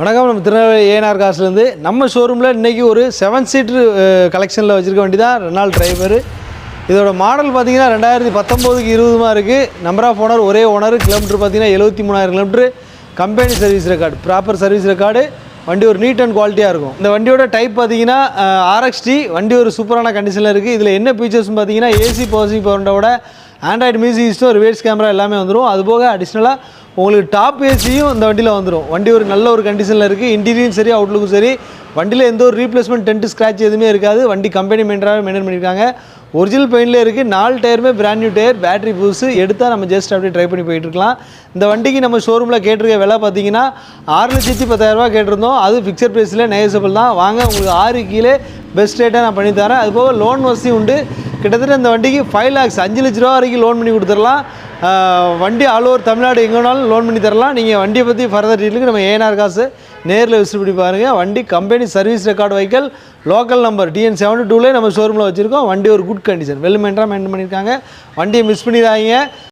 வணக்கம். நம்ம திருநெல்வேலி ஏஎன்ஆர் காசுலேருந்து நம்ம ஷோரூமில் இன்றைக்கி ஒரு 7 சீட்ரு கலெக்ஷனில் வச்சுருக்க வண்டி தான் ரெனால்ட் டிரைவர். இதோட மாடல் பார்த்தீங்கன்னா 2019க்கு 20 இருக்குது. நம்பர் ஆஃப் ஓனர் ஒரே ஓனர். கிலோமீட்டர் பார்த்தீங்கன்னா 73,000 kilometre. Company service record, proper service record. வண்டி ஒரு நீட் அண்ட் குவாலிட்டியாக இருக்கும். இந்த வண்டியோட டைப் பார்த்தீங்கன்னா RXT. வண்டி ஒரு சூப்பரான கண்டிஷனில் இருக்குது. இதில் என்ன ஃபீச்சர்ஸ்னு பார்த்தீங்கன்னா ஏசி பவர்சிங் பவரோட Android music system, reverse camera எல்லாமே வந்துடும். அதுபோக அடிஷ்னலாக உங்களுக்கு டாப் ஏசியும் இந்த வண்டியில் வந்துடும். வண்டி ஒரு நல்ல ஒரு கண்டிஷனில் இருக்குது. இன்டீரியரும் சரி அவுட்லுக்கும் சரி வண்டியில் எந்த ஒரு ரீப்ளேஸ்மெண்ட் டென்ட் ஸ்க்ராட்ச் எதுவுமே இருக்காது. வண்டி கம்பெனி மெயின்டைன் பண்ணியிருக்காங்க. ஒரிஜினல் பெயின்லேயே இருக்குது. 4 டயருமே பிராண்ட் நியூ டயர், பேட்டரி புதுசு. எடுத்தால் நம்ம ஜஸ்ட் அப்படியே ட்ரை பண்ணி போயிட்டுருக்கலாம். இந்த வண்டிக்கு நம்ம ஷோரூமில் கேட்டிருக்க விலை பார்த்தீங்கன்னா 6,10,000 கேட்டிருந்தோம். அது ஃபிக்ஸட் ப்ரைஸில் நெகோசியபிள் தான். வாங்க, உங்களுக்கு 6 கீழே பெஸ்ட் ரேட்டாக நான் பண்ணித்தரேன். அதுபோக லோன் வசதி உண்டு. கிட்டத்தட்ட இந்த வண்டிக்கு 5 lakhs 5 லட்ச ரூபா வரைக்கும் லோன் பண்ணி கொடுத்துடலாம். வண்டி ஆல் ஓவர் தமிழ்நாடு எங்கே வேணாலும் லோன் பண்ணி தரலாம். நீங்கள் வண்டியை பற்றி ஃபர்தர் டீட்டெயிலுக்கு நம்ம ஏஎன்ஆர் காசு நேரில் விசிட் பண்ணி பாருங்கள். வண்டி company service record vehicle, local number TN72 நம்ம ஷோரூமில் வச்சுருக்கோம். வண்டி ஒரு குட் கண்டிஷன், வெல் மெயின்டைன் பண்ணியிருக்காங்க. வண்டியை மிஸ் பண்ணிடாதீங்க.